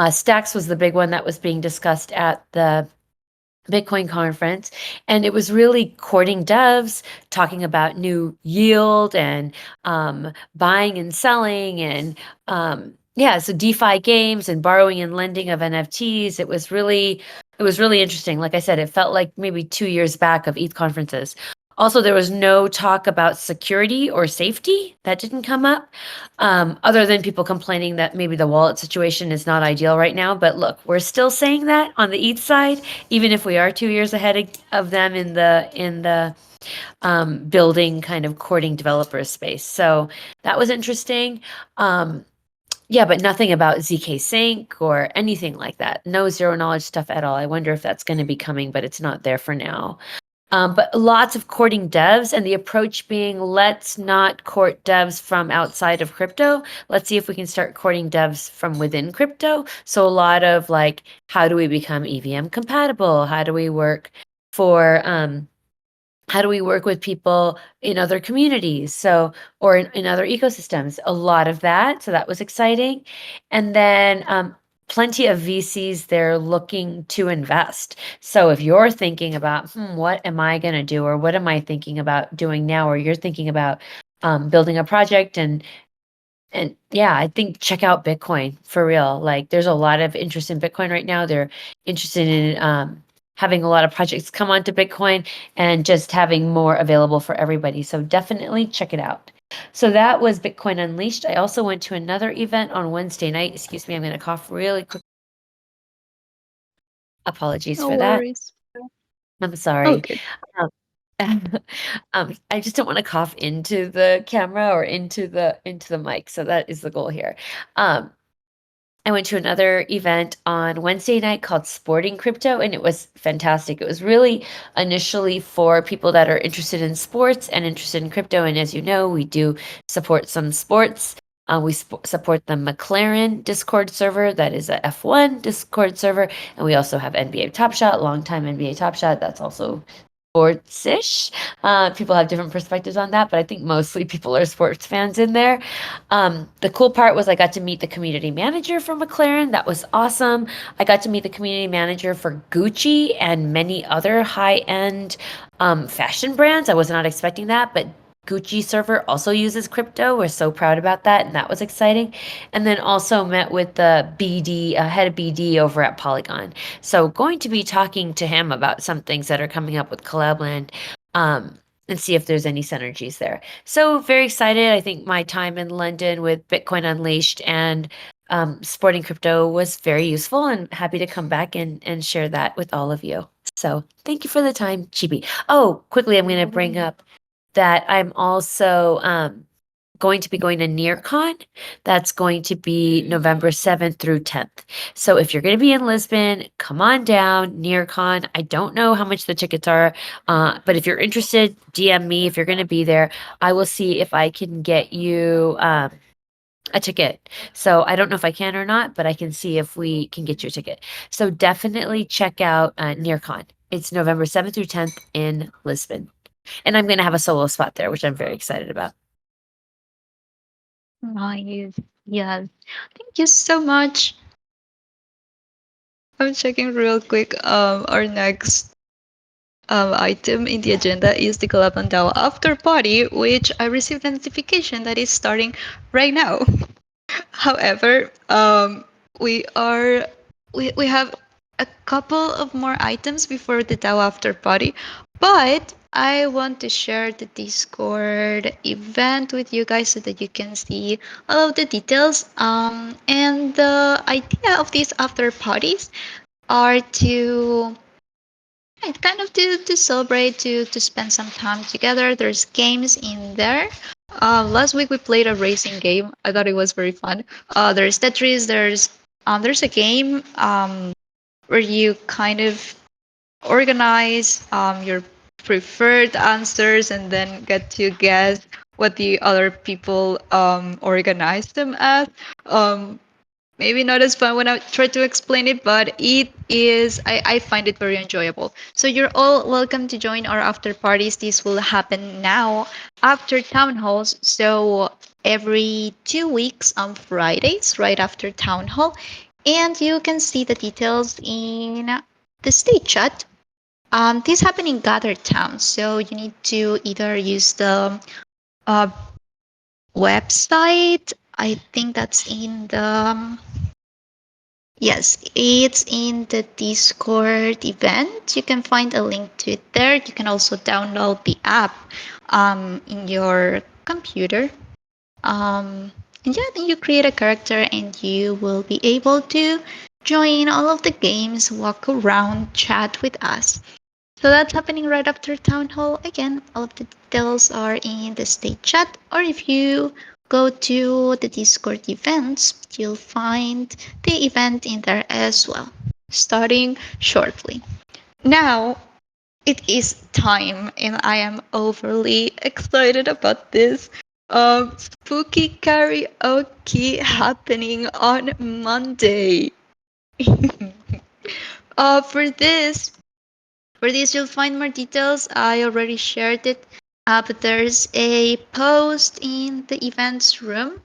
Stacks was the big one that was being discussed at the Bitcoin conference, and it was really courting devs, talking about new yield and buying and selling, and so DeFi games and borrowing and lending of NFTs. It was really interesting. Like I said, it felt like maybe 2 years back of ETH conferences. Also, there was no talk about security or safety. That didn't come up, other than people complaining that maybe the wallet situation is not ideal right now. But look, we're still saying that on the ETH side, even if we are 2 years ahead of them in the building kind of courting developer space. So that was interesting. But nothing about ZK Sync or anything like that. No zero knowledge stuff at all. I wonder if that's going to be coming, but it's not there for now. But lots of courting devs, and the approach being, let's not court devs from outside of crypto. Let's see if we can start courting devs from within crypto. So a lot of like, how do we become EVM compatible? How do we work with people in other communities? Or in other ecosystems, a lot of that. So that was exciting. And then plenty of VCs there looking to invest. So if you're thinking about, what am I going to do? Or what am I thinking about doing now? Or you're thinking about building a project and yeah, I think check out Bitcoin for real. Like there's a lot of interest in Bitcoin right now. They're interested in having a lot of projects come onto Bitcoin and just having more available for everybody. So definitely check it out. So that was Bitcoin Unleashed. I also went to another event on Wednesday night. Excuse me, I'm going to cough really quick. Apologies No for that. worries. I'm sorry. Okay. I just don't want to cough into the camera or into the mic. So that is the goal here. I went to another event on Wednesday night called Sporting Crypto, and it was fantastic. It was really initially for people that are interested in sports and interested in crypto. And as you know, we do support some sports. We support the McLaren Discord server. That is a F1 Discord server. And we also have NBA Top Shot, longtime NBA Top Shot. That's also sports-ish. People have different perspectives on that, but I think mostly people are sports fans in there. The cool part was I got to meet the community manager for McLaren. That was awesome. I got to meet the community manager for Gucci and many other high-end fashion brands. I was not expecting that, but Gucci server also uses crypto. We're so proud about that, and that was exciting. And then also met with the BD, head of BD over at Polygon. So going to be talking to him about some things that are coming up with Collab.Land, and see if there's any synergies there. So very excited. I think my time in London with Bitcoin Unleashed and Sporting Crypto was very useful, and happy to come back and share that with all of you. So thank you for the time, Chibi. Oh, quickly, I'm going to bring up that I'm also going to be going to NearCon. That's going to be November 7th through 10th. So if you're going to be in Lisbon, come on down, NearCon. I don't know how much the tickets are, but if you're interested, DM me if you're going to be there. I will see if I can get you a ticket. So I don't know if I can or not, but I can see if we can get you a ticket. So definitely check out NearCon. It's November 7th through 10th in Lisbon. And I'm going to have a solo spot there, which I'm very excited about. Nice. Yes. Thank you so much. I'm checking real quick. Our next item in the agenda is the Collab.Land after party, which I received a notification that is starting right now. However, we have a couple of more items before the DAO after party, but I want to share the Discord event with you guys so that you can see all of the details. And the idea of these after parties are to kind of to celebrate, to spend some time together. There's games in there. Last week we played a racing game. I thought it was very fun. There's Tetris. There's a game where you kind of organize your preferred answers and then get to guess what the other people organized them as. maybe not as fun when I try to explain it, but it is, I find it very enjoyable. So you're all welcome to join our after parties. This will happen now after town halls. So every 2 weeks on Fridays, right after town hall. And you can see the details in the state chat. This happened in Gather Town. So you need to either use the uh, website. I think that's in the yes, it's in the Discord event. You can find a link to it there. You can also download the app in your computer. And yeah, then you create a character and you will be able to join all of the games, walk around, chat with us. So that's happening right after Town Hall. Again, all of the details are in the state chat, or if you go to the Discord events, you'll find the event in there as well, starting shortly. Now, it is time, and I am overly excited about this. Spooky karaoke happening on Monday. For this, you'll find more details. I already shared it, but there's a post in the events room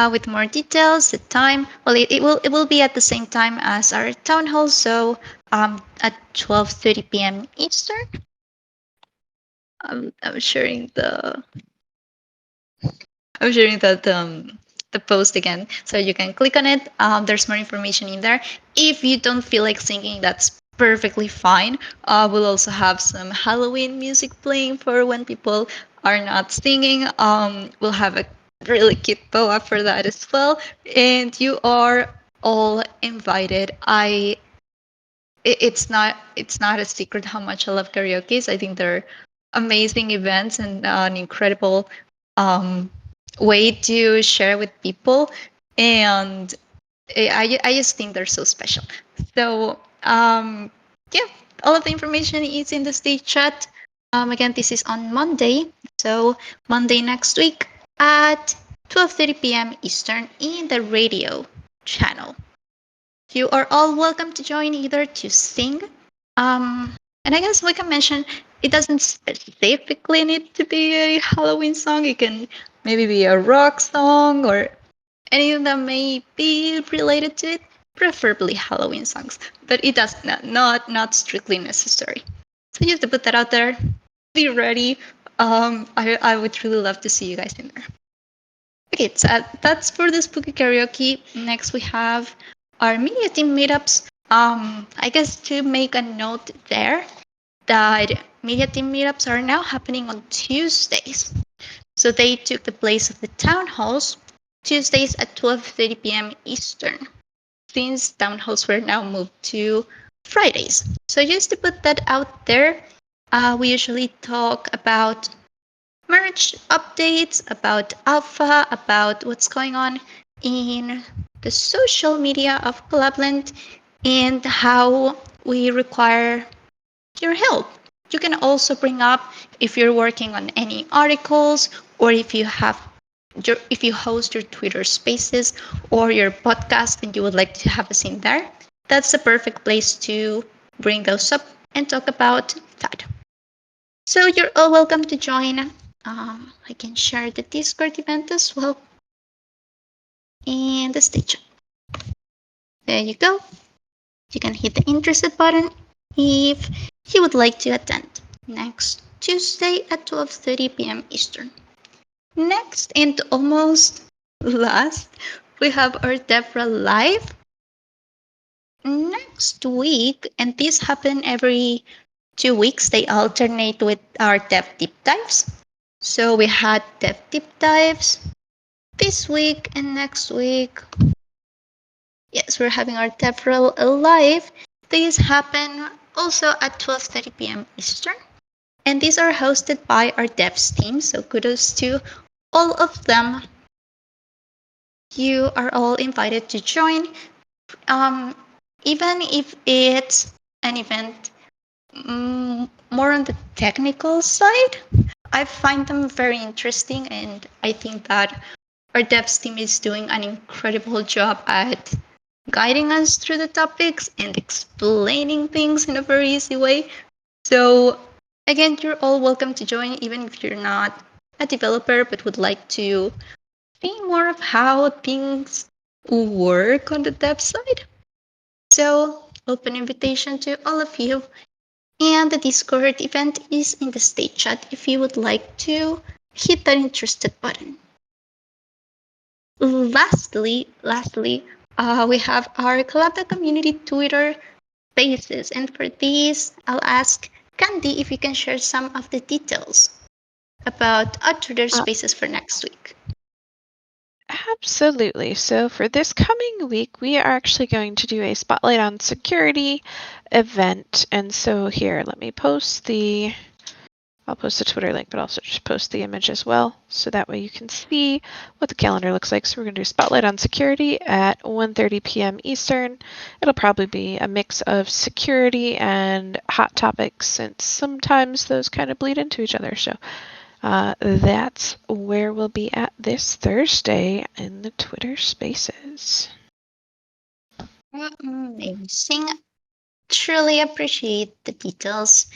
with more details. The time, well, it will be at the same time as our town hall, so at 12:30 p.m. Eastern. I'm sharing the post again, so you can click on it. There's more information in there. If you don't feel like singing, that's perfectly fine. We'll also have some Halloween music playing for when people are not singing. We'll have a really cute boa for that as well, and you are all invited. It's not a secret how much I love karaoke. I think they're amazing events and an incredible um, way to share with people, and I just think they're so special. So yeah, all of the information is in the stage chat. Again, this is on Monday, so Monday next week at 12:30 p.m. Eastern in the radio channel. You are all welcome to join either to sing. And I guess we can mention it doesn't specifically need to be a Halloween song. It can maybe be a rock song or anything that may be related to it, preferably Halloween songs. But it does not strictly necessary. So just to put that out there, be ready. I would really love to see you guys in there. Okay, so that's for the spooky karaoke. Next we have our media team meetups. I guess to make a note there that media team meetups are now happening on Tuesdays. So they took the place of the town halls Tuesdays at 12:30 p.m. Eastern, since town halls were now moved to Fridays. So just to put that out there, we usually talk about merge updates, about alpha, about what's going on in the social media of Collab.Land, and how we require your help. You can also bring up if you're working on any articles, or if you host your Twitter Spaces or your podcast and you would like to have us in there. That's the perfect place to bring those up and talk about that. So you're all welcome to join. I can share the Discord event as well and the stage. There you go. You can hit the interested button if you would like to attend next Tuesday at 12:30 p.m. Eastern. Next and almost last, we have our Deborah Live next week, and this happen every 2 weeks. They alternate with our dev deep dives. So we had dev deep dives this week and next week. Yes, we're having our Deborah Live. These happen also at 12:30 p.m. Eastern. And these are hosted by our devs team, so kudos to all of them. You are all invited to join, even if it's an event more on the technical side. I find them very interesting, and I think that our devs team is doing an incredible job at guiding us through the topics and explaining things in a very easy way. So, again, you're all welcome to join, even if you're not a developer but would like to see more of how things work on the dev side. So, open invitation to all of you. And the Discord event is in the state chat if you would like to hit that interested button. Lastly, we have our Collab community Twitter spaces. And for these, I'll ask Candy if you can share some of the details about our Twitter spaces for next week. Absolutely. So for this coming week, we are actually going to do a Spotlight on Security event. And so here, let me I'll post the Twitter link, but also just post the image as well. So that way you can see what the calendar looks like. So we're going to do Spotlight on Security at 1:30 p.m. Eastern. It'll probably be a mix of security and hot topics, since sometimes those kind of bleed into each other. So that's where we'll be at this Thursday in the Twitter Spaces. Amazing. Truly appreciate the details.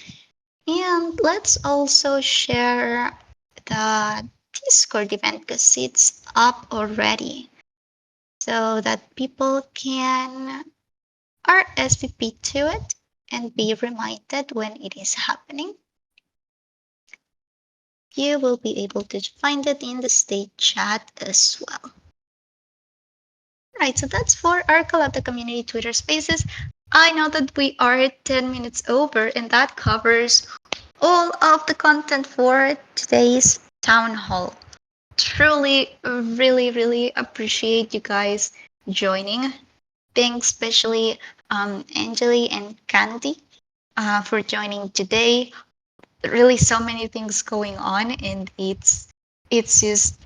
And let's also share the Discord event because it's up already so that people can RSVP to it and be reminded when it is happening. You will be able to find it in the state chat as well. Right, so that's for our Collab community Twitter spaces. I know that we are 10 minutes over, and that covers all of the content for today's town hall. Truly, really appreciate you guys joining. Thanks, especially Angeli and Candy for joining today. Really, so many things going on, and it's just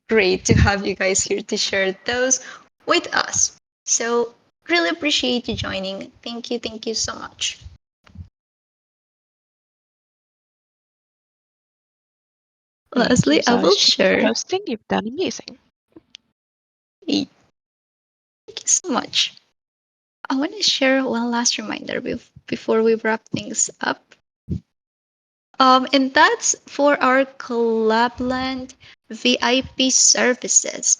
great to have you guys here to share those with us. So, really appreciate you joining. Thank you so much. Lastly, I will share. Hosting, you've done amazing. Thank you so much. I want to share one last reminder before we wrap things up. And that's for our Collab.Land VIP services.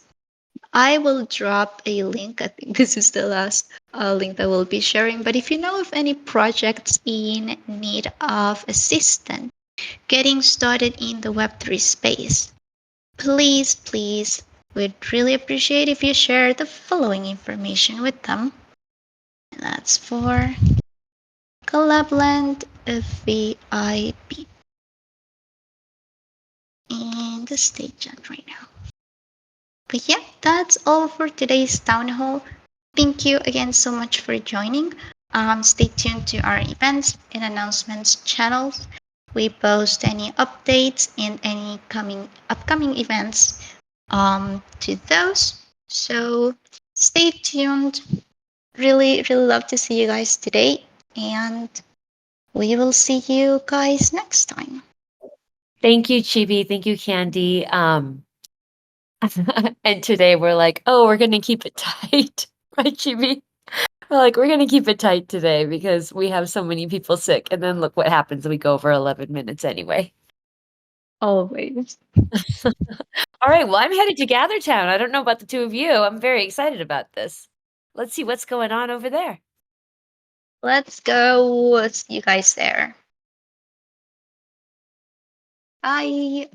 I will drop a link. I think this is the last link that we'll be sharing. But if you know of any projects in need of assistance getting started in the Web3 space, please, we'd really appreciate if you share the following information with them. And that's for Collab.Land VIP in the state chat right now. But yeah, that's all for today's town hall. Thank you again so much for joining. Stay tuned to our events and announcements channels. We post any updates and any upcoming events to those. So stay tuned. Really love to see you guys today, and we will see you guys next time. Thank you, Chibi. Thank you, Candy. And today we're like, oh, we're gonna keep it tight, right, Chibi? We're like, we're gonna keep it tight today because we have so many people sick. And then look what happens. We go over 11 minutes anyway. Always. All right, well, I'm headed to Gathertown. I don't know about the two of you. I'm very excited about this. Let's see what's going on over there. Let's go. See you guys there. Bye.